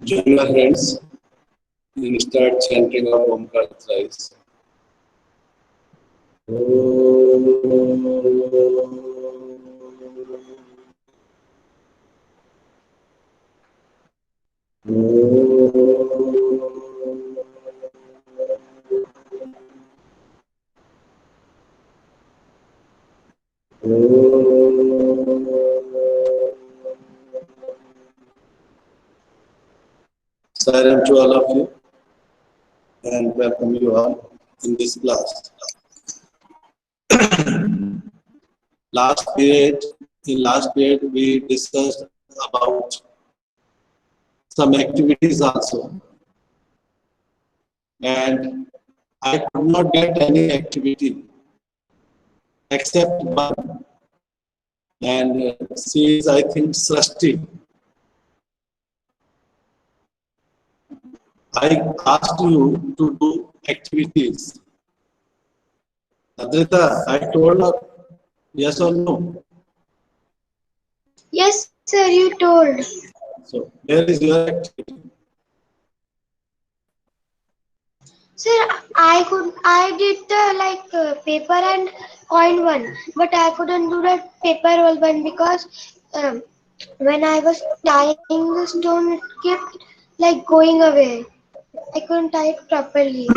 Join your hands and start chanting of Omkar thrice. Silent to all of you and welcome you all in this class. In last period we discussed about some activities also, and I could not get any activity except one, and she is, I think, Srishti. I asked you to do activities. Adrita, I told her, yes or no? Yes, sir, you told. So, where is your activity? Sir, I did the paper and coin one, but I couldn't do the paper roll one because when I was tying the stone, it kept going away. I couldn't tie it properly.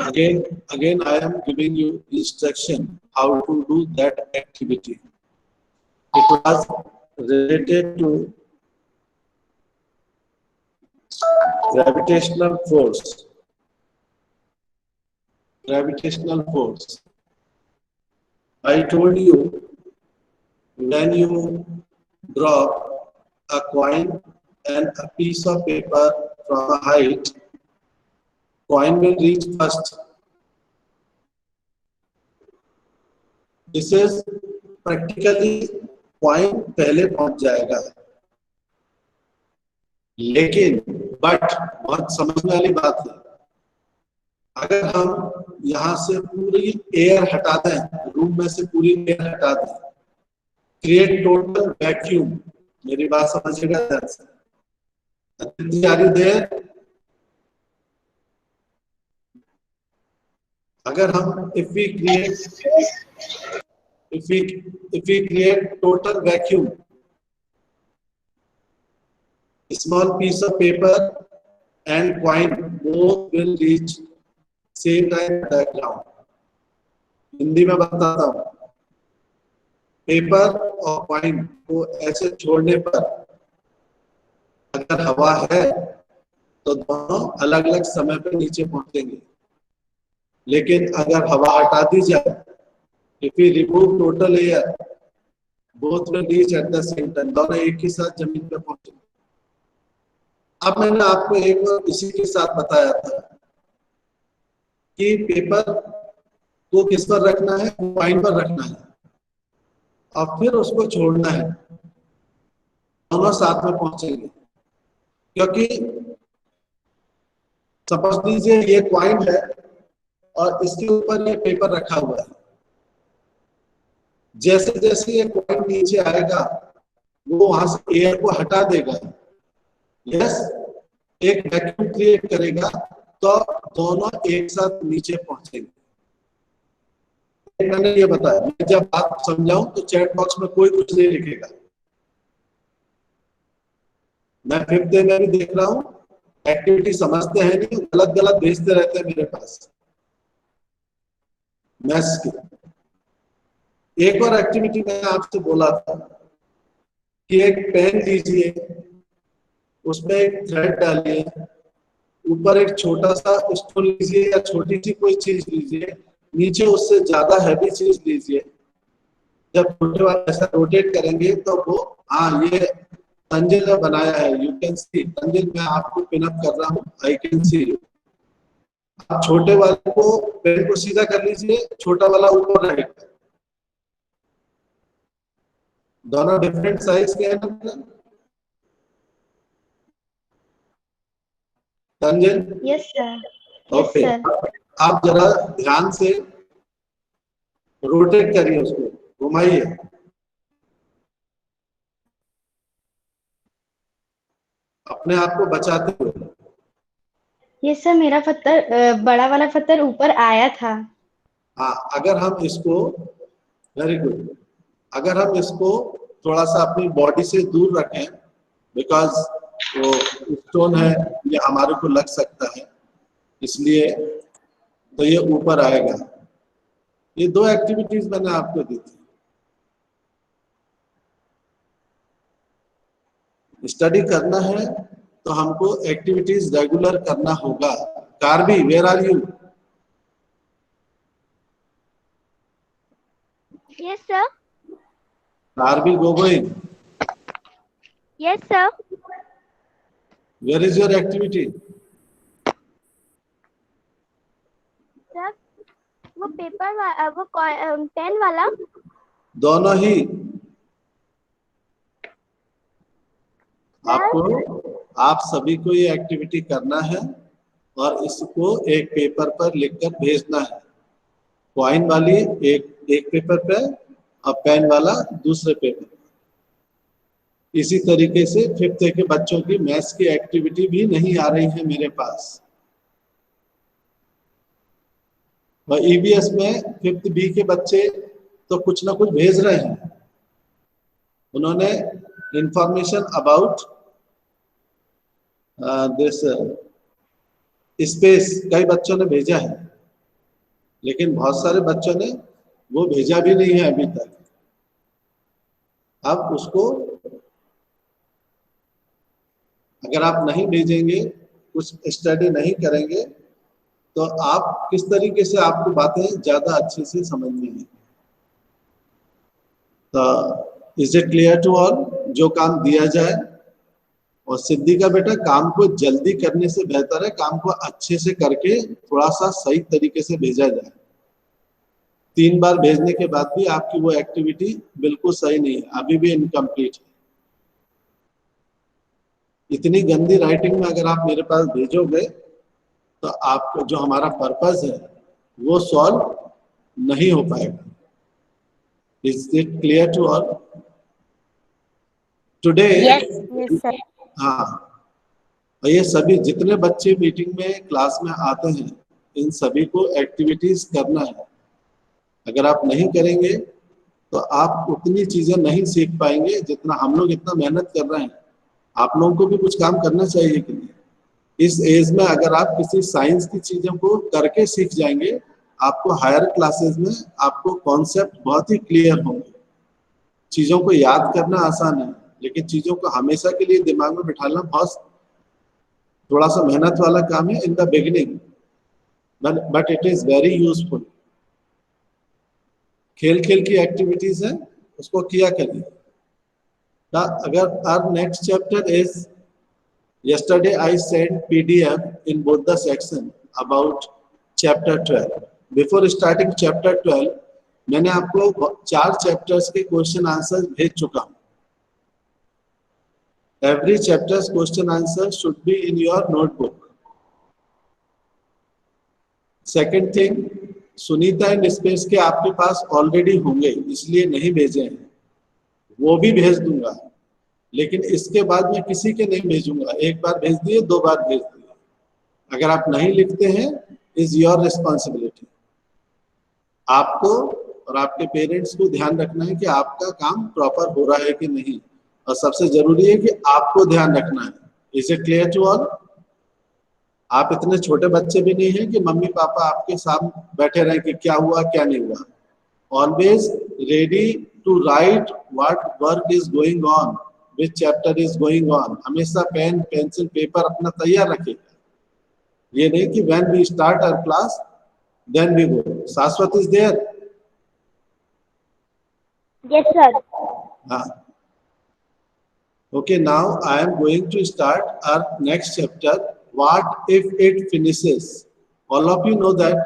Again, I am giving you instruction how to do that activity. It was related to gravitational force. Gravitational force. I told you, when you drop a coin and a piece of paper from a height, coin will reach first. This is practically coin पहले पहुंच जाएगा, लेकिन बहुत समझने वाली बात है, अगर हम यहाँ से पूरी एयर हटा दें, रूम में से पूरी एयर हटा दें, क्रिएट टोटल वैक्यूम, मेरी बात समझिएगा ध्यान से, अगर हम if we create total vacuum, small piece of paper and coin both will reach same time background. Hindi में बताता हूँ, पेपर और कॉइन को ऐसे छोड़ने पर अगर हवा है तो दोनों अलग अलग समय पर नीचे पहुंचेंगे, लेकिन अगर हवा हटा दी जाए, if we remove total air, both will reach at the same time, दोनों एक ही साथ जमीन पर पहुंचेंगे। अब मैंने आपको एक बार इसी के साथ बताया था कि पेपर को किस पर रखना है, कॉइन पर रखना है और फिर उसको छोड़ना है, दोनों साथ में पहुंचेंगे। क्योंकि सपोज लीजिए ये कॉइन है और इसके ऊपर ये पेपर रखा हुआ है, जैसे जैसे ये कॉइन नीचे आएगा वो वहां से एयर को हटा देगा, यस, एक वैक्यूम क्रिएट करेगा, तो दोनों एक साथ नीचे पहुंचेंगे। मैंने ये बताया, मैं जब बात समझाऊं तो चैट बॉक्स में कोई कुछ नहीं लिखेगा, मैं 5th डे में भी देख रहा हूं, एक्टिविटी समझते हैं नहीं, गलत गलत भेजते रहते हैं मेरे पास मैथ्स की। एक और एक्टिविटी मैंने आपसे बोला था कि एक पेन लीजिए, उसमें एक थ्रेड डालिए, ऊपर एक छोटा सा स्टोन लीजिए या छोटी सी कोई चीज लीजिए, नीचे उससे ज्यादा हैवी चीज लीजिए, जब छोटे वाला ऐसा रोटेट करेंगे तो वो, हाँ, ये तंजिल ने बनाया है, यू कैन सी, तंजिल मैं आपको पिन अप कर रहा हूँ, आई कैन सी यू। आप छोटे वाले को पेन को सीधा कर लीजिए, छोटा वाला ऊपर रहेगा, दोनों डिफरेंट साइज के हैं ना तंजिल? Yes sir. ओके, आप जरा ध्यान से रोटेट करिए, उसको घुमाइए, अपने आप को बचाते हुए। ये सर मेरा पत्थर बड़ा वाला पत्थर ऊपर आया था। हाँ, अगर हम इसको, वेरी गुड, अगर हम इसको थोड़ा सा अपनी बॉडी से दूर रखें, बिकॉज वो स्टोन है, ये हमारे को लग सकता है, इसलिए तो ये ऊपर आएगा। ये 2 एक्टिविटीज मैंने आपको दी थी। स्टडी करना है तो हमको एक्टिविटीज रेगुलर करना होगा। Karbi, where are you? Yes, sir. Karbi Gogoi, Yes, sir. Where is your activity? Sir, वो पेपर वो पेन वाला। दोनों ही। आपको, आप सभी को ये एक्टिविटी करना है और इसको एक पेपर पर लिखकर भेजना है। कॉइन वाली एक पेपर पे और पेन वाला दूसरे पेपर पे। इसी तरीके से 5th के बच्चों की मैथ्स की एक्टिविटी भी नहीं आ रही है मेरे पास। और ईवीएस में 5th बी के बच्चे तो कुछ ना कुछ भेज रहे हैं। उन्होंने इंफॉर्मेशन अबाउट दिस स्पेस कई बच्चों ने भेजा है, लेकिन बहुत सारे बच्चों ने वो भेजा भी नहीं है अभी तक। अब उसको अगर आप नहीं भेजेंगे, कुछ स्टडी नहीं करेंगे, तो आप किस तरीके से आपको बातें ज्यादा अच्छे से समझ में आएंगी। तो is it clear to all? जो काम दिया जाए, और सिद्धि का बेटा काम को जल्दी करने से बेहतर है काम को अच्छे से करके थोड़ा सा सही तरीके से भेजा जाए। 3 बार भेजने के बाद भी आपकी वो एक्टिविटी बिल्कुल सही नहीं है, अभी भी इनकम्प्लीट है। इतनी गंदी राइटिंग में अगर आप मेरे पास भेजोगे तो आपको जो हमारा पर्पस है वो सॉल्व नहीं हो पाएगा। Is it clear to all? Today Yes, sir. हाँ, और ये सभी जितने बच्चे मीटिंग में क्लास में आते हैं, इन सभी को एक्टिविटीज करना है। अगर आप नहीं करेंगे तो आप उतनी चीजें नहीं सीख पाएंगे जितना हम लोग इतना मेहनत कर रहे हैं। आप लोगों को भी कुछ काम करना चाहिए कि नहीं? इस एज में अगर आप किसी साइंस की चीजों को करके सीख जाएंगे, आपको हायर क्लासेस में आपको कॉन्सेप्ट बहुत ही क्लियर होंगे। चीजों को याद करना आसान है, लेकिन चीजों को हमेशा के लिए दिमाग में बिठाना बहुत थोड़ा सा मेहनत वाला काम है in the beginning, but it is very useful. खेल खेल की एक्टिविटीज है, उसको किया करिए। अगर our next chapter is, yesterday I sent PDF in both the section about chapter 12. Before starting chapter 12, मैंने आपको 4 चैप्टर्स के क्वेश्चन आंसर भेज चुका हूँ। Every chapter's question answer should be in your notebook. Second thing, Sunita and space के आपके पास already होंगे, इसलिए नहीं भेजे हैं, वो भी भेज दूंगा, लेकिन इसके बाद मैं किसी के नहीं भेजूंगा। 1 बार भेज दिए, 2 बार भेज दिए। अगर आप नहीं लिखते हैं, इज योर रिस्पॉन्सिबिलिटी। आपको और आपके पेरेंट्स को ध्यान रखना है कि आपका काम प्रॉपर हो रहा है कि नहीं, और सबसे जरूरी है कि आपको ध्यान रखना है। Is it clear to all? आप इतने छोटे बच्चे भी नहीं हैं कि मम्मी पापा आपके सामने बैठे रहें कि क्या हुआ क्या नहीं हुआ। Always ready to write what work is going on, which chapter is going on. हमेशा पेन पेंसिल पेपर अपना तैयार रखिएगा। ये नहीं कि when we start our class then we go. Shashwat is there? Yes, sir. हाँ, okay, now I am going to start our next chapter, what if it finishes. All of you know that.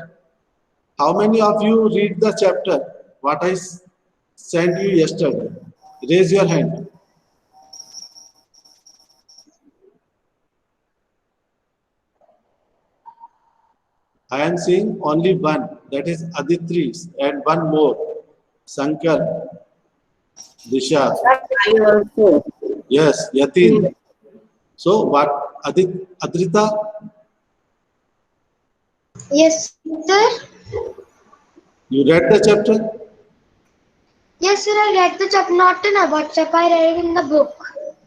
How many of you read the chapter what I sent you yesterday? Raise your hand. I am seeing only one, that is Aditri, and one more, Shankar, Disha. Yes, Yatin. So what, Adrita? Yes, sir. You read the chapter? Yes, sir. I read the chapter, not in a WhatsApp. I read it in the book.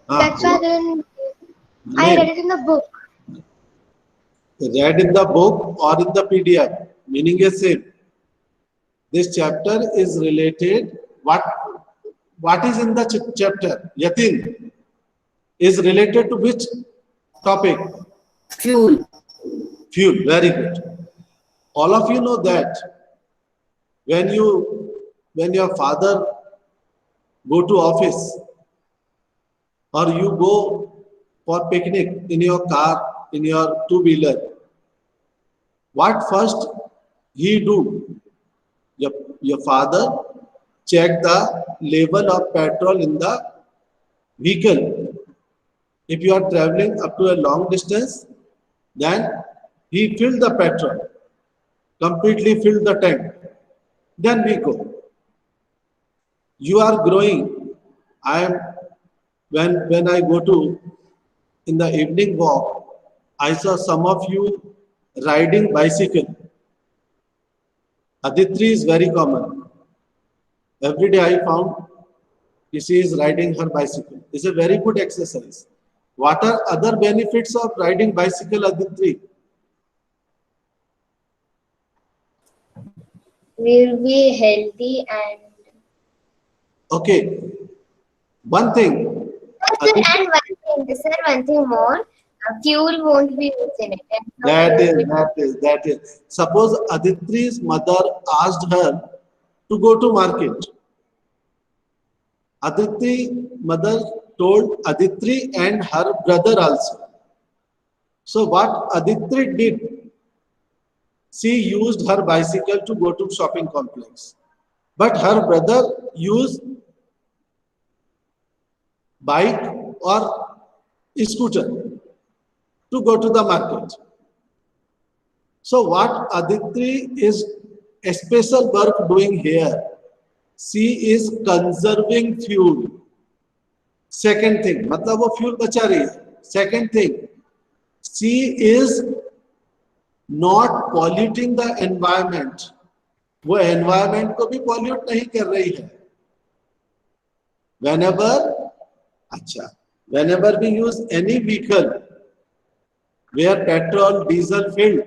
That's why I read it in the book. Read in the book or in the PDF, meaning is same. This chapter is related. What is in the chapter? Yatin is related to which topic? Fuel. Fuel. Very good. All of you know that when your father go to office or you go for picnic in your car, in your two-wheeler, what first he do? Your father check the level of petrol in the vehicle. If you are traveling up to a long distance, then he fill the petrol, completely fill the tank. Then we go. You are growing. When I go to in the evening walk, I saw some of you riding bicycle. Aditri is very common. Every day I found she is riding her bicycle. It's a very good exercise. What are other benefits of riding bicycle, Aditri? We'll be healthy and Okay, one thing. and one thing more, fuel won't be used in it. That is. Suppose Aditri's mother asked her to go to market. Aditri mother told Aditri and her brother also. So what Aditri did, she used her bicycle to go to shopping complex. But her brother used bike or scooter to go to the market. So what Aditri is a special work doing here, she is conserving fuel. Second thing, मतलब वो fuel बचा रही है. Second thing, she is not polluting the environment. वो environment को भी pollute नहीं कर रही है. Whenever we use any vehicle where petrol, diesel filled,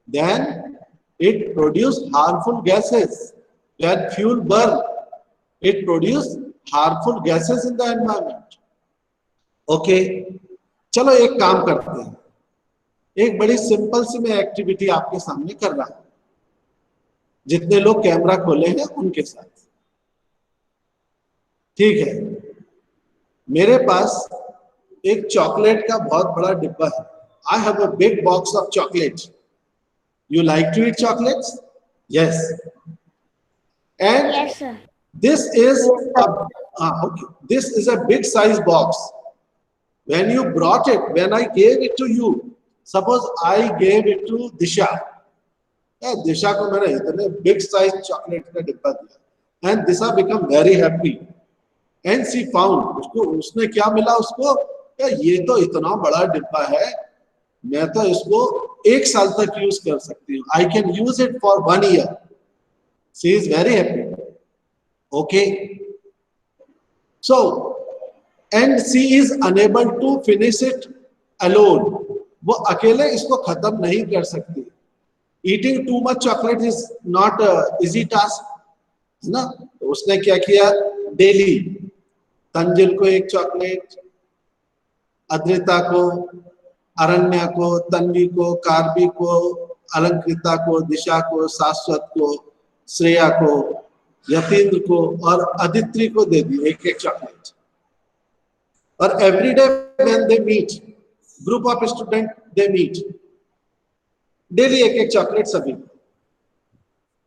then it produces harmful gases. When fuel burn, it produces harmful gases in the environment. Okay, चलो एक काम करते हैं. एक बड़ी सिंपल सी मैं एक्टिविटी आपके सामने कर रहा हूं, जितने लोग कैमरा खोले हैं उनके साथ. ठीक है, मेरे पास एक चॉकलेट का बहुत बड़ा डिब्बा है. I have a big box of chocolate. You like to eat chocolates? Yes. And Yes, sir. this is this is a big size box. When you brought it, when I gave it to you, suppose I gave it to Disha. Disha को मैंने इतने big size chocolate का डिब्बा दिया, and Disha become very happy. And she found, उसने क्या मिला उसको? ये तो इतना बड़ा डिब्बा है, मैं तो इसको 1 साल तक यूज कर सकती हूँ. I can use it for 1 year. She is very happy. Okay. So, and she is unable to finish it alone. वो अकेले इसको खत्म नहीं कर सकती. Eating too much chocolate is not a easy task, है ना? उसने क्या किया? डेली तंजिल को 1 चॉकलेट, अद्रिता को, अरण्या को, तन्वी को, कार्बी को, अलंकृता को, दिशा को, शाश्वत को, श्रेया को, यतीन्द्र को और अदित्रि को दे दी 1-1 चॉकलेट. और every day when they meet, group of student they meet, daily 1-1 chocolate सभी.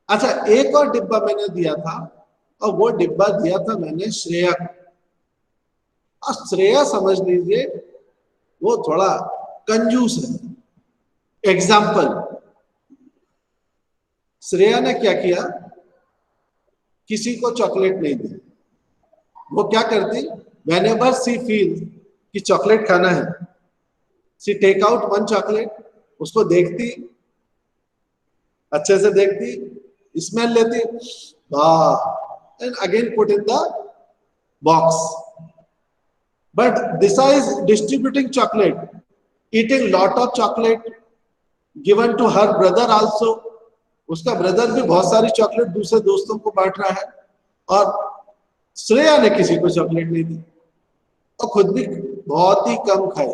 अच्छा, एक और डिब्बा मैंने दिया था, और वो डिब्बा दिया था मैंने श्रेया को. और श्रेया समझ लीजिए वो थोड़ा कंजूस है. एग्जाम्पल, श्रेया ने क्या किया? किसी को चॉकलेट नहीं दी. वो क्या करती? Whenever she feels कि चॉकलेट खाना है, she take out one chocolate, उसको देखती, अच्छे से देखती, स्मेल लेती, वाह, and again put in the box. But this is distributing chocolate, eating lot of chocolate, given to her brother also. उसका ब्रदर भी बहुत सारी चॉकलेट दूसरे दोस्तों को बांट रहा है, और श्रेया ने किसी को चॉकलेट नहीं दी और खुद भी बहुत ही कम खाई.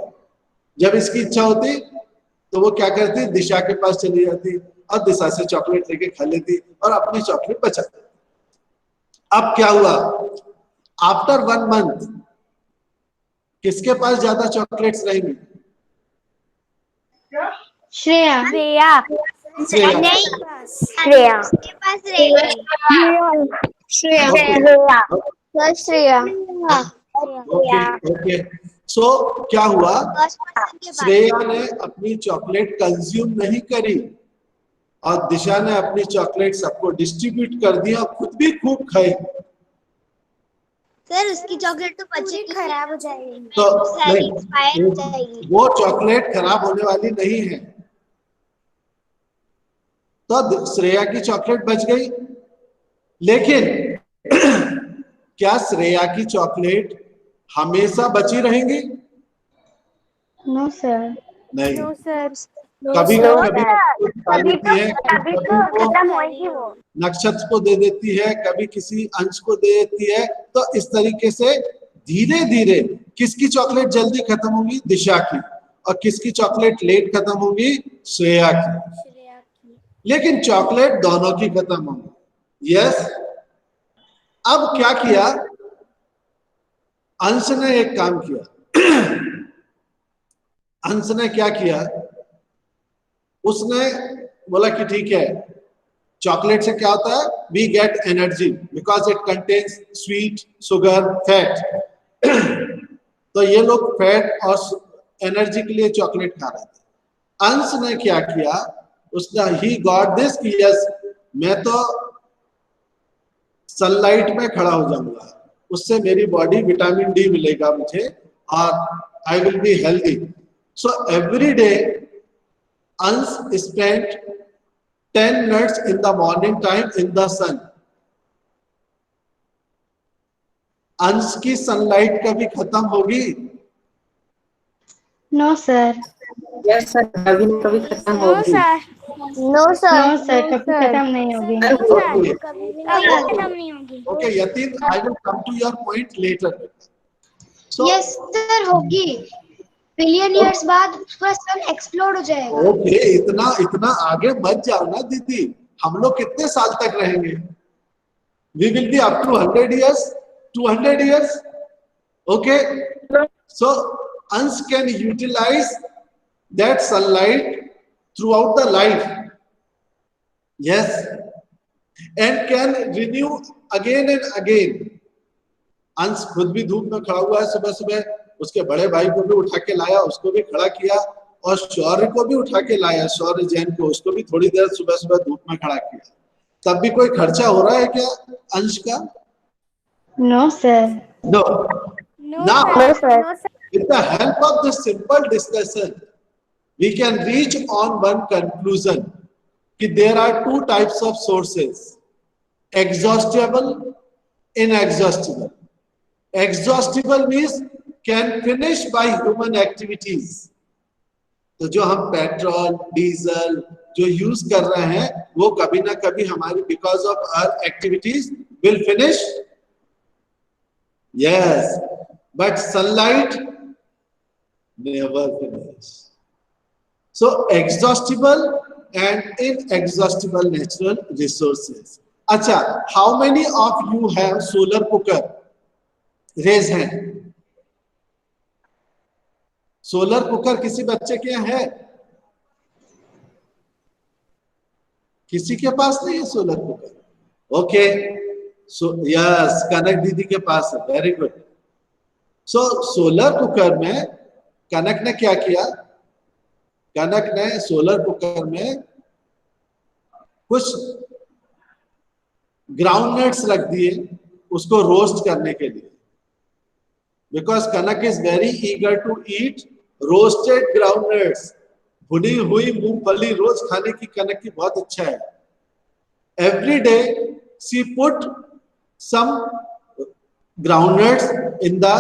जब इसकी इच्छा होती तो वो क्या करती, दिशा के पास चली जाती और दिशा से चॉकलेट लेके खा लेती और अपनी चॉकलेट बचाती. अब क्या हुआ, आफ्टर 1 month किसके पास ज्यादा चॉकलेट्स रहेंगी? श्रेया। श्रेया। श्रेया. नहीं, श्रेया के पास रहेगी। Shreya. Okay. Shreya. Okay okay. So क्या हुआ, श्रेया ने अपनी चॉकलेट कंज्यूम नहीं करी और दिशा ने अपनी चॉकलेट सबको डिस्ट्रीब्यूट कर दिया और खुद भी खूब खाई. सर उसकी चॉकलेट तो बच्चे की खराब हो जाएगी, तो सारी एक्सपायर हो जाएगी। वो चॉकलेट खराब होने वाली नहीं है, तो श्रेया की चॉकलेट बच गई. लेकिन क्या श्रेया की चॉकलेट हमेशा बची रहेंगी? No sir. नहीं. नो सर, कभी नो कभी खा लेती है, कभी खत्म होगी वो। नक्षत्र को दे देती है, कभी किसी अंश को दे देती है. तो इस तरीके से धीरे धीरे किसकी चॉकलेट जल्दी खत्म होगी? दिशा की. और किसकी चॉकलेट लेट खत्म होगी? श्रेया की. लेकिन चॉकलेट दोनों की खत्म होगी. यस. अब क्या किया, अंश ने एक काम किया. अंश ने क्या किया, उसने बोला कि ठीक है, चॉकलेट से क्या होता है, we get energy because it contains sweet, sugar, fat. तो ये लोग फैट और एनर्जी के लिए चॉकलेट खा रहे थे. अंश ने क्या किया, उसका ही गॉट दिस कि यस, मैं तो सनलाइट में खड़ा हो जाऊंगा, उससे मेरी बॉडी विटामिन डी मिलेगा मुझे और I will be healthy. So every day अंश spent 10 minutes in the morning time in the sun. अंश की सनलाइट कभी खत्म होगी? No sir. यस सर, कभी खत्म नो होगी. Sir, no sir, no sir, कभी खत्म नहीं होगी। Okay. कभी खत्म नहीं होगी। Okay, Yatin, I will come to your point later. So, yes sir, होगी। बिलियन ईयर्स बाद उसका सन एक्सप्लोड हो जाएगा। ओके, इतना आगे मत जाओ ना दीदी. हम लोग कितने साल तक रहेंगे? We will be up to 100 years, 200 years. Okay, so Ansh can utilize that sunlight throughout the life. Yes, and can renew again and again. अंश खुद भी धूप में खड़ा हुआ है, सुबह सुबह उसके बड़े भाई को भी उठा के लाया, उसको भी खड़ा किया, और शौर्य को भी उठा के लाया, शौर्य जैन को, उसको भी थोड़ी देर सुबह सुबह धूप में खड़ा किया. तब भी कोई खर्चा हो रहा है क्या अंश का? No sir. No. Now, no sir, with the help of this simple discussion, we can reach on one conclusion कि there are two types of sources: exhaustible, inexhaustible. Exhaustible means can finish by human activities. तो जो हम petrol, diesel जो use कर रहे हैं, वो कभी ना कभी हमारी because of our activities will finish. Yes, but sunlight never finish. So exhaustible and inexhaustible natural resources. अच्छा, how many of you have solar cooker? Raise hand. Solar cooker किसी बच्चे के यहाँ है? किसी के पास नहीं है solar cooker? Okay, so yes, Kanak दीदी के पास है. Very good. So solar cooker में कनक ने क्या किया? कनक ने सोलर कुकर में कुछ ग्राउंडनट्स रख दिए उसको रोस्ट करने के लिए. because Kanak is very eager to eat roasted groundnuts. भुनी हुई मूंगफली रोज खाने की कनक की बहुत अच्छा है. Every day she put some groundnuts in the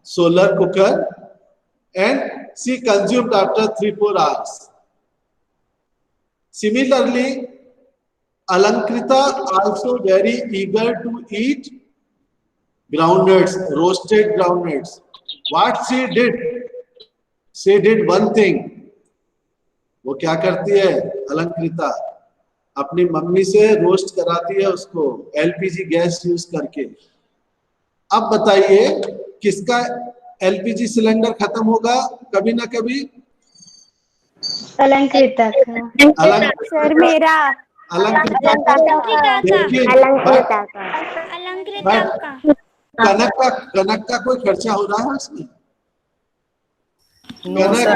solar cooker and she consumed after 3-4 hours. Similarly, Alankrita also very eager to eat groundnuts, roasted groundnuts. What she did one thing. वो क्या करती है अलंकृता? अपनी मम्मी से roast कराती है उसको LPG gas use करके. अब बताइए किसका एलपीजी सिलेंडर खत्म होगा कभी ना कभी? अलंकृता का. सर मेरा अलंकृता का. कनक का कोई खर्चा हो रहा है उसमें? सनलाइट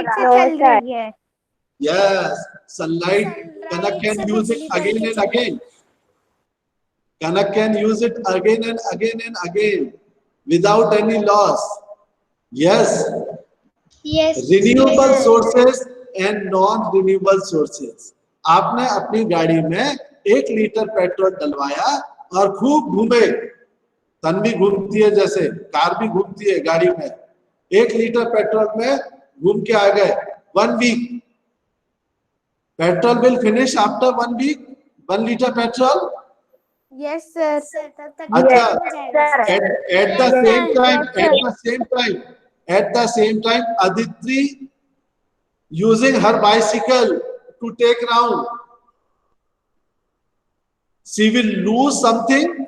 से चल रही है. Yes, sunlight. Kanak can use it again and again. Kanak can use it again and again and again without any loss. Yes. Yes. Renewable sources and non-renewable sources. आपने अपनी गाड़ी में 1 लीटर पेट्रोल डलवाया और खूब घूमे. तन्वी घूमती है जैसे कार भी घूमती है गाड़ी में. 1 लीटर पेट्रोल में घूम के आ गए. 1 week. Petrol will finish after 1 week. 1 liter petrol. Yes sir. अच्छा. At the same time, Aditri using her bicycle to take round. She will lose something.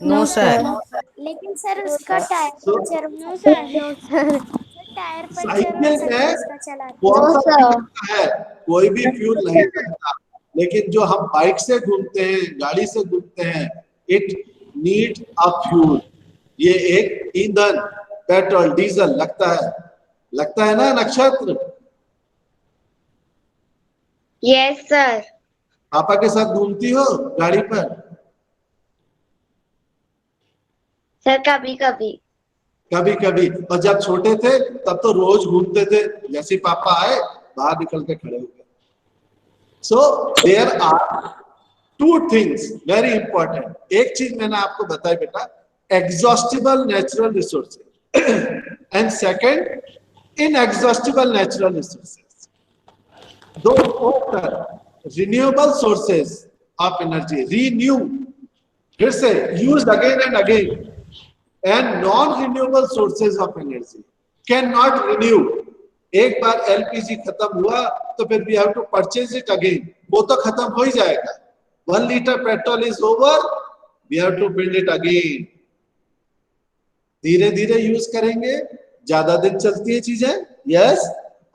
No, sir. लेकिन सर उसका टायर पंचर साइकिल में बहुत सारा है, कोई भी fuel नहीं लगता. लेकिन जो हम बाइक से घूमते हैं, गाड़ी से घूमते हैं, इट नीड अ फ्यूल. ये एक ईंधन पेट्रोल डीजल लगता है ना नक्षत्र? Yes, sir. पापा के साथ घूमती हो गाड़ी पर? सर कभी कभी. और जब छोटे थे तब तो रोज घूमते थे. जैसे पापा आए बाहर निकल के खड़े हो गए. So there are 2 things very important. एक चीज मैंने आपको बताई बेटा, exhaustible natural resources and second inexhaustible natural resources. दो renewable sources of energy, renew, फिर से used again and again, and non-renewable sources of energy cannot renew. एक बार एलपीजी खत्म हुआ तो फिर we have to purchase it again. वो तो खत्म हो ही जाएगा. 1 liter petrol is over, we have to build it again. धीरे धीरे यूज करेंगे, ज्यादा दिन चलती है चीजें. यस.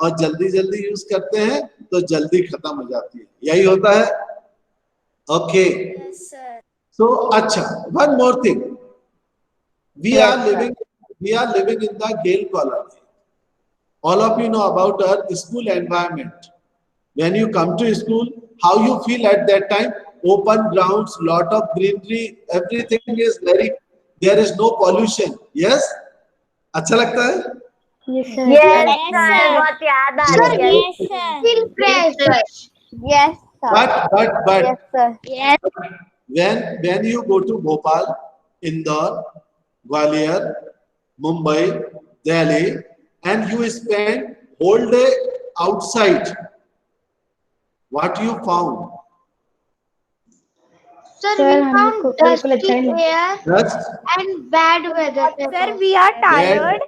और जल्दी यूज करते हैं तो जल्दी खत्म हो जाती है. यही होता है. ओके. सो अच्छा, one more thing. We are living in the Gale colony. All of you know about our school environment. When you come to school, how you feel at that time? Open grounds, lot of greenery, everything is there is no pollution. Yes? अच्छा लगता है? Yes, sir. Yes, sir. बहुत याद आ रही है. Yes, sir. Feel fresh. Yes, sir. But Yes, sir. Yes. when you go to Bhopal, Indore, Gwalior, Mumbai, Delhi, and you spend whole day outside, what you found? Sir, Sir, we found हमको बिल्कुल अच्छा dusty ही नहीं. air Dust, and bad weather. Sir, we are tired.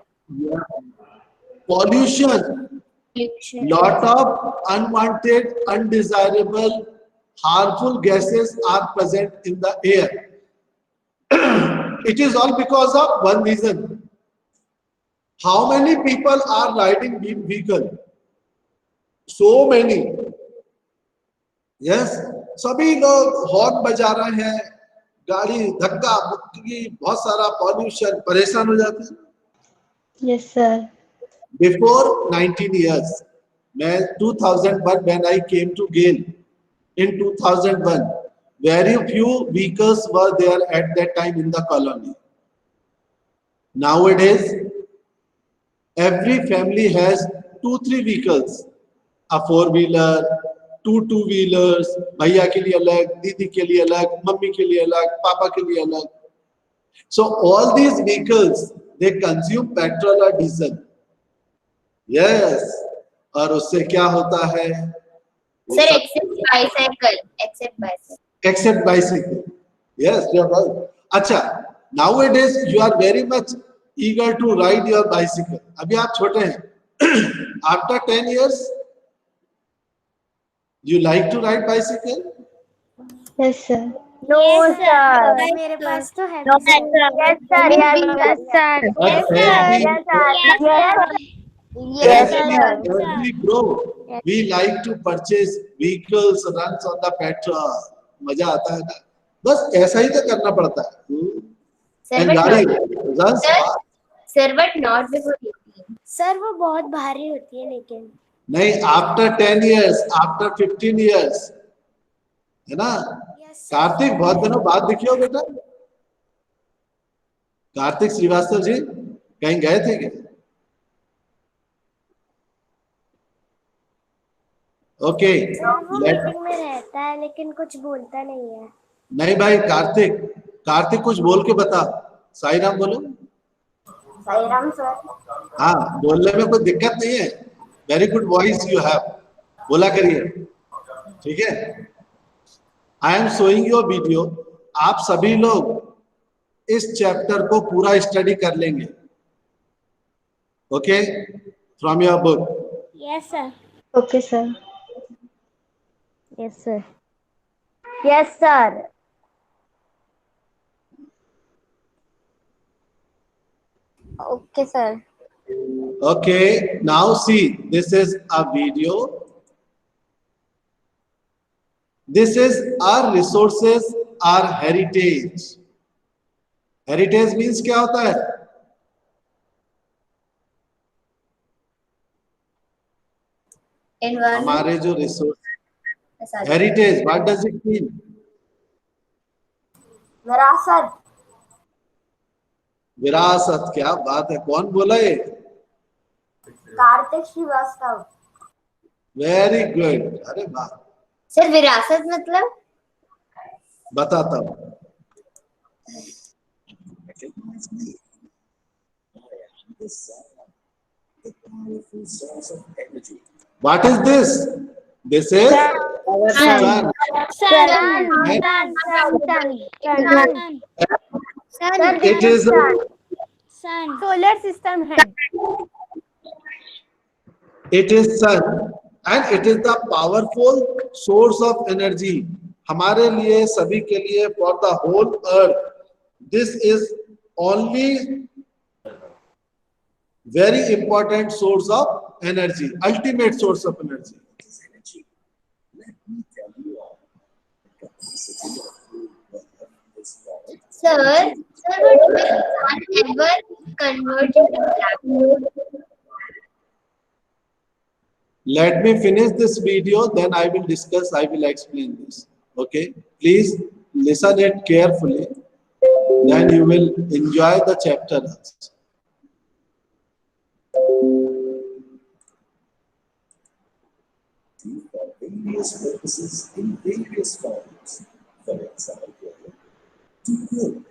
pollution, lot of unwanted, undesirable, harmful gases are present in the air. It is all because of one reason. How many people are riding vehicle? So many. Yes. सभी लोग horn बजा रहे हैं, गाड़ी धक्का मुक्की, बहुत सारा पॉल्यूशन, परेशान हो जाते हैं. Yes, sir. Before 19 years, मैं 2001 when I came to Gale in 2001, very few vehicles were there at that time in the colony. Nowadays, every family has 2-3 vehicles, a 4-wheeler, 2 2-wheelers, भैया के लिए अलग, दीदी के लिए अलग, मम्मी के लिए अलग, पापा के लिए अलग. So all these vehicles, they consume petrol or diesel. Yes. और उससे क्या होता है? Sir, except bicycle. Except bicycle. Yes, you are right. अच्छा, nowadays you are very much eager to ride your bicycle. अभी आप छोटे हैं. After 10 years, you like to ride bicycle? Yes, sir. No, sir. मेरे पास तो है. No, sir. Yes, sir. Yes, sir. But Yes, as sir. we grow, we like to purchase vehicles, runs on the petrol. मजा आता है ना? बस ऐसा ही तो करना पड़ता है. Sir, And but गाड़ी not, runs fast. sir, but not before 18. Sir वो बहुत भारी होती है लेकिन. नहीं, after 10 years, after 15 years, है ना? Yes, sir. कार्तिक बहुत दिनों बाद दिखे हो बेटा. कार्तिक श्रीवास्तव जी कहीं गए थे क्या? ओके. वो मीटिंग में रहता है लेकिन कुछ बोलता नहीं है. नहीं भाई, कार्तिक कुछ बोल के बता. साई राम बोलो. Sairam, sir. हाँ, बोलने में कोई दिक्कत नहीं है. Very good voice you have. बोला करिए. ठीक है. I am showing your video. आप सभी लोग इस चैप्टर को पूरा स्टडी कर लेंगे. Okay, from your book. Yes, sir. Okay, sir. Yes, sir. Yes, sir. Okay, sir. Okay, now see, this is a video. This is our resources, our heritage. Heritage means क्या होता है? Environment. हमारे जो resource. Heritage, what does it mean? विरासत. विरासत. क्या बात है. कौन बोला ये? कार्तिक श्रीवास्तव. Very good. अरे वाह. सर विरासत मतलब? बताता हूँ. What is this? This is sun. It is Sun. Solar system है. It is sun and it is the powerful source of energy. हमारे लिए, सभी के लिए, for the whole earth. This is only very important source of energy, ultimate source of energy. Sir, would the sun ever convert into black hole? Let me finish this video, then I will discuss, I will explain this. Okay, please listen it carefully, then you will enjoy the chapter. For various purposes in various forms. For example, to cook,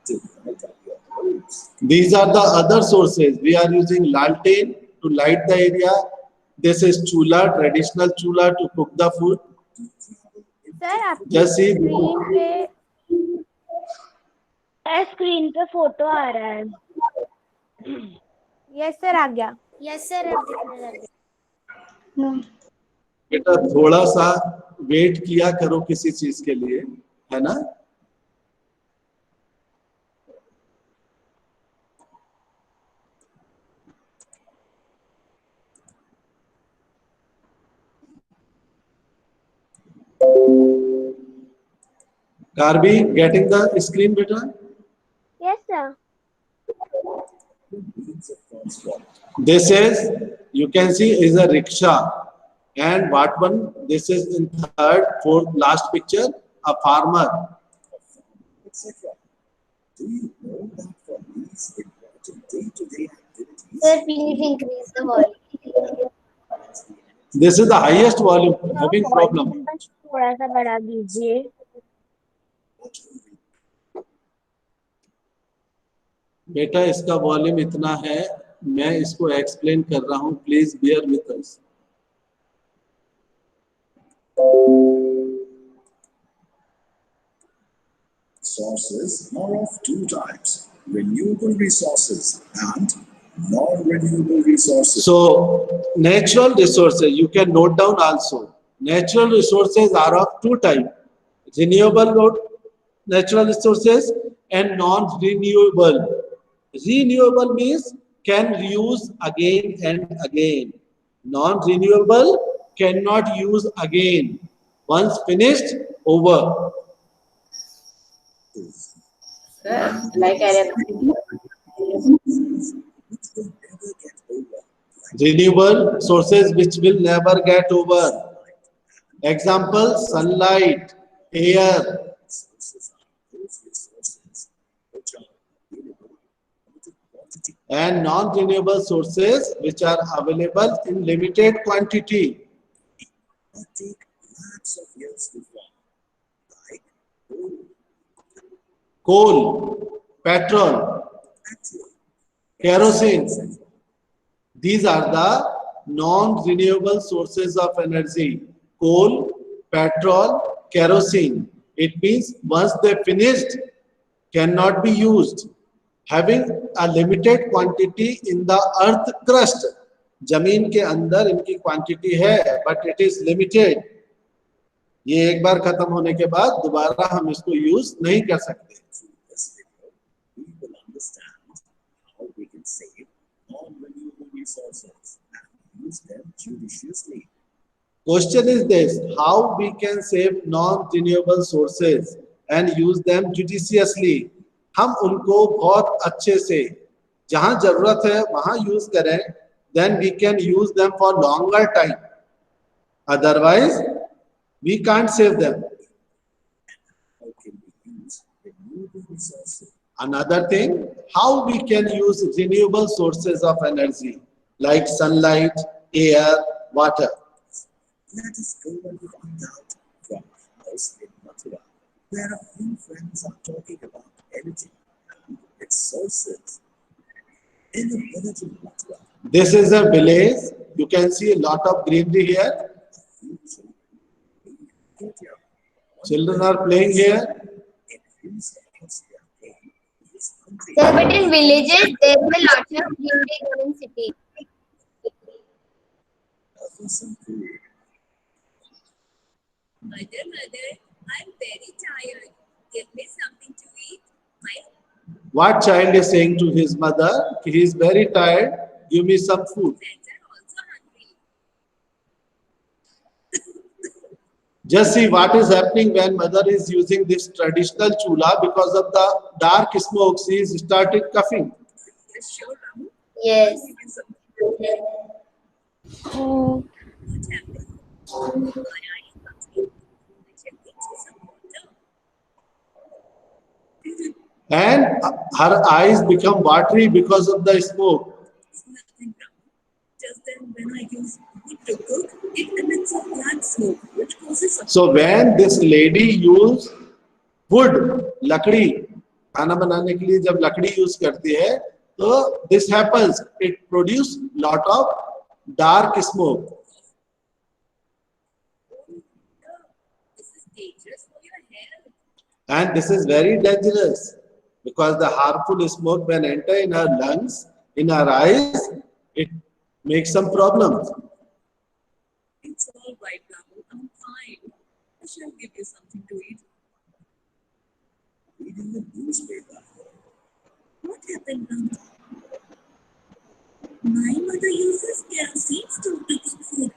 to light up your homes. These are the other sources. We are using lantern to light the area. This is chula, traditional chula to cook the food. Sir आपकी Just see. Screen पे photo आ रहा है. Yes sir आ गया. Yes sir अब दिखने लग गया. No. बेटा थोड़ा सा वेट किया करो किसी चीज के लिए, है ना? Garbi, getting the screen, beta? Yes, sir. This is, you can see, is a rickshaw. And what one? This is in third, fourth, last picture, a farmer. Sir, please increase the volume. This is the highest volume, having problem. बस थोड़ा सा बढ़ा दीजिए. बेटा इसका volume इतना है, मैं इसको एक्सप्लेन कर रहा हूँ, please bear with us. Sources are of two types: renewable resources and non-renewable resources. So natural resources, you can note down also. Natural resources are of two types: renewable natural resources and non-renewable. Renewable means can reuse again and again. Non-renewable cannot use again. Once finished, over. Like Renewable sources which will never get over. Example: sunlight, air. And non-renewable sources which are available in limited quantity. Take lakhs of years to form, like Coal, petrol, kerosene. These are the non-renewable sources of energy. Coal, petrol, kerosene. It means once they finished, cannot be used. Having a limited quantity in the earth crust. जमीन के अंदर इनकी quantity है, but it is limited. ये एक बार खत्म होने के बाद दोबारा हम इसको यूज नहीं कर सकते. we will understand how we can save non-renewable resources and use them judiciously. Question is this: how we can save non-renewable sources and use them judiciously? हम उनको बहुत अच्छे से जहां जरूरत है वहां यूज करें, then we can use them for longer time. Otherwise, we can't save them. How can we use renewable resources? Another thing, how we can use renewable sources of energy like sunlight, air, water. Let us go and find out from a house in Mathura, where a few friends are talking about energy and its sources. In the village of Mathura, This is a village. You can see a lot of greenery here. Children are playing here. Sir, but in villages, there is a lot of greenery than in city. Mother, I'm very tired. Give me something to eat. What child is saying to his mother? He is very tired. Give me some food. Friends are also hungry. Just see what is happening when mother is using this traditional chula. Because of the dark smoke, she is started coughing. Yes, sure, Ramu. Yes. What happened? My eye is hungry. I shall get you some water. And her eyes become watery because of the smoke. It's nothing, Ramu. Just then, when I use wood to cook, it emits a black smoke, which causes a So when this lady use wood, लकड़ी, खाना बनाने के लिए जब लकड़ी use करती है, तो this happens. It produce lot of dark smoke. This is dangerous for your health. And this is very dangerous because the harmful smoke when enter in her lungs, in her eyes, it makes some problems. It's all right, Ramu. I'm fine. I shall give you something to eat. reading the newspaper. What happened, Ramu? My mother uses kerosene stove to cook food.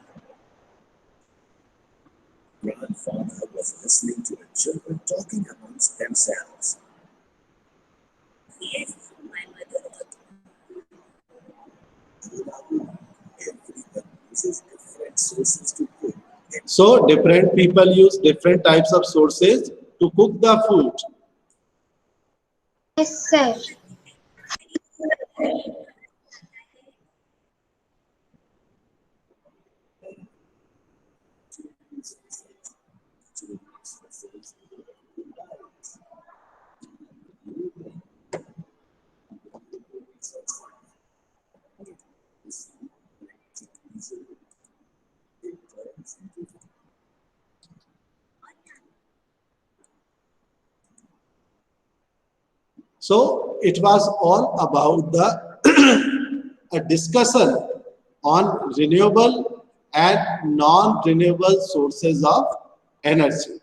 Grandfather was listening to the children talking amongst themselves. Yes, my mother also. Everyone uses different sources to cook. So different people use different types of sources to cook the food. Yes, sir. So it was all about the a discussion on renewable and non-renewable sources of energy.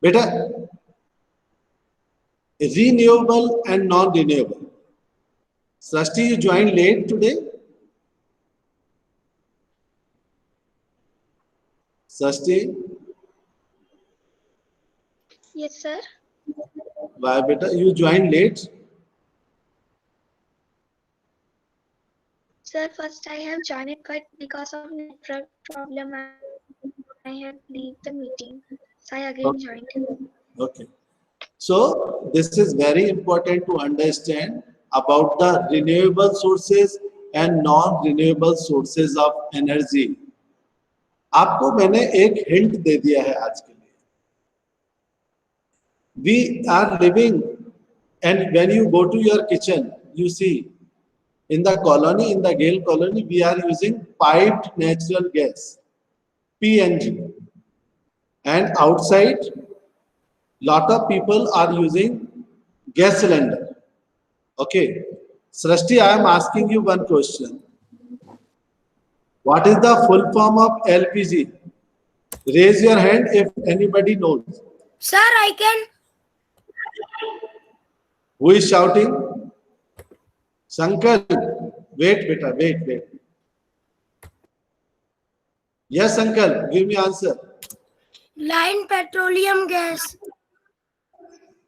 Beta, renewable and non-renewable. Srishti, you joined late today? Srishti, Yes, sir. why beta? You joined late? Sir, first I have joined it, but because of network problem, I have leave the meeting. So I again joined. Okay. So this is very important to understand about the renewable sources and non-renewable sources of energy. आपको मैंने एक hint दे दिया है आज के लिए. We are living, and when you go to your kitchen, you see in the colony, in the Gale colony, we are using piped natural gas, PNG, and outside, lot of people are using gas cylinder. Okay, Srishti, I am asking you one question. What is the full form of LPG? Raise your hand if anybody knows. Sir, I can. Who is shouting? Shankar, wait, beta, wait. Yes, uncle, give me answer. Line petroleum gas.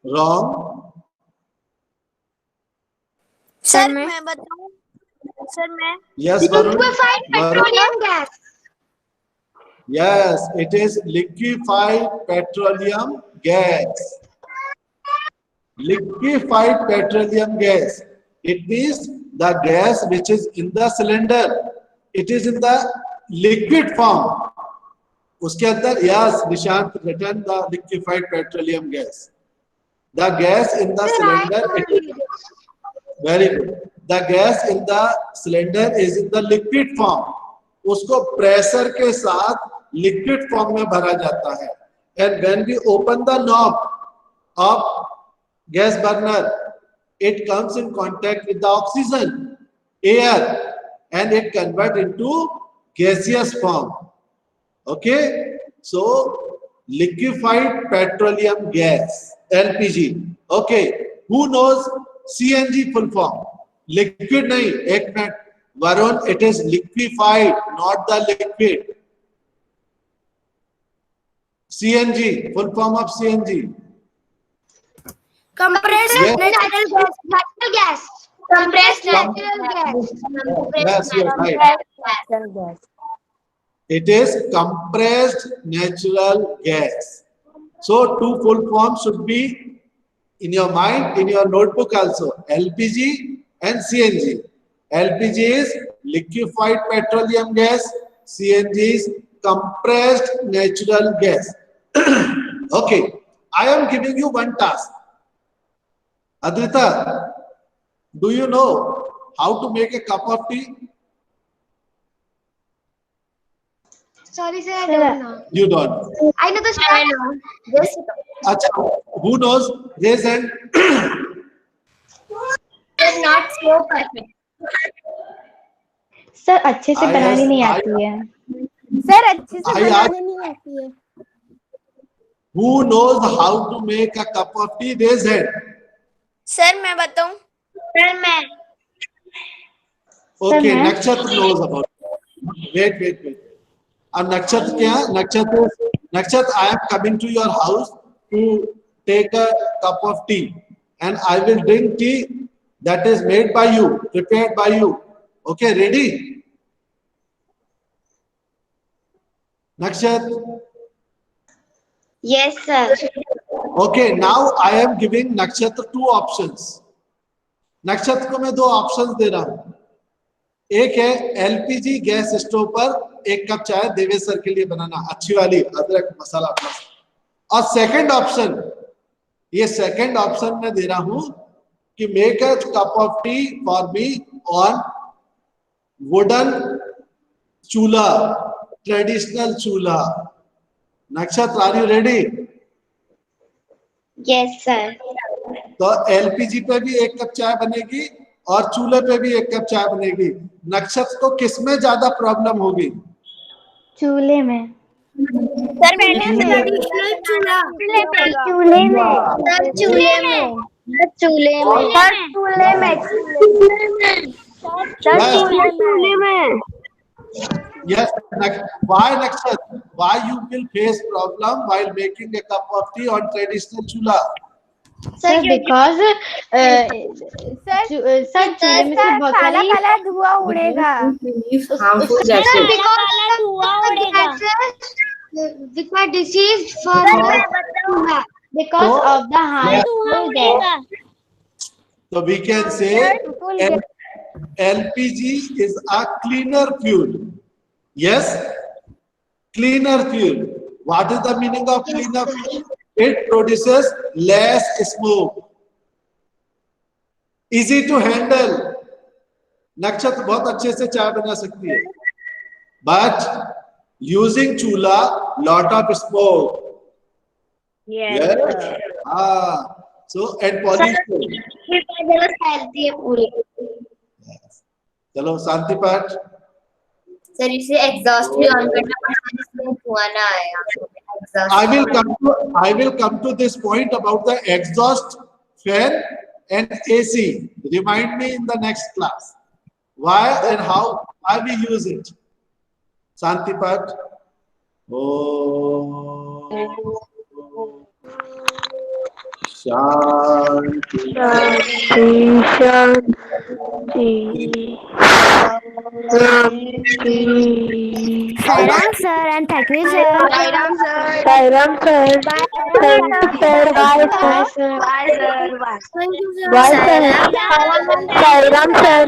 Wrong. Sir मैं बताऊं sir मैं Yes, Varun. Liquefied petroleum gas. Yes, it is liquefied petroleum gas. Liquefied petroleum gas. It means the gas which is in the cylinder. It is in the liquid form. उसके अंदर, yes, Nishant written the liquefied petroleum gas. The gas in the cylinder. Very good. The gas in the cylinder is in the liquid form. उसको pressure के साथ liquid form में भरा जाता है. And when we open the knob of gas burner, it comes in contact with the oxygen, air, and it converts into gaseous form. Okay, so liquefied petroleum gas, LPG. Okay, who knows CNG full form? Liquid nahi, ek minute. Varun, it is liquefied, not the liquid. CNG, full form of CNG. compressed Yes. natural gas. Natural gas. Compressed natural gas. Yes, you're right. It is compressed natural gas. So two full forms should be in your mind, in your notebook also. LPG and CNG. LPG is liquefied petroleum gas. CNG is compressed natural gas. Okay, I am giving you one task. Adrita, do you know how to make a cup of tea? Sorry, sir, I don't know. You don't know. I know the step. Acha, who knows? Raise hand. It's not so perfect. Sir अच्छे से बनानी नहीं आती है. Sir अच्छे से I बनाने asked, नहीं आती है. who knows how to make a cup of tea? Raise hand. Sir मैं बताऊं. Sir, मैं. Okay, मैं? Nakshatra knows about it. Wait. अब नक्षत्र क्या? Nakshatra, I am coming to your house to take a cup of tea, and I will drink tea that is made by you, prepared by you. Okay, ready? Nakshatra. Yes, sir. Okay, now I am giving Nakshatra 2 options. Nakshatra को मैं 2 options दे रहा हूं. एक है LPG gas stove पर 1 cup चाय Devesh sir के लिए बनाना, अच्छी वाली अदरक मसाला प्लस. और सेकंड ऑप्शन, ये सेकंड ऑप्शन मैं दे रहा हूं कि make a cup of tea for me on wooden chulha, traditional chulha. Nakshatra, are you ready? Yes, sir. तो एलपीजी पे भी 1 कप चाय बनेगी और चूल्हे पे भी 1 कप चाय बनेगी. नक्षत्र को किसमें ज्यादा प्रॉब्लम होगी? चूल्हे में. सर मैंने ट्रेडिशनल चूल्हा चूल्हे में. चूल्हे में. चूल्हे में. चूल्हे में. Yes. Why, Nakshatra? Why you will face problem while making a cup of tea on traditional chula? Sir, because sir चूल्हे में से बहुत सारी काला धुआं उड़ेगा. harmful gases. Which are diseased from the because of the harmful gas. So we can say LPG is a cleaner fuel. Yes, cleaner fuel. What is the meaning of cleaner fuel? It produces less smoke. Easy to handle. नक्षत्र बहुत अच्छे से चाय बना सकती है. But using chula, lot of smoke. Yes. So and pollution. Healthy है पूरी. चलो शांति पाठ. सर इसे एग्जॉस्ट भी ऑन करना पड़ता है जिसमें धुआं ना आए. I will come to this point about the exhaust fan and AC. Remind me in the next class. Why and how we use it. Shanti Path. Oh. Shanti. Sairam sir and thank you sir. Sairam sir. Sairam sir. Bye sir. Bye sir. Bye sir. Thank you sir. Bye sir. Sairam sir.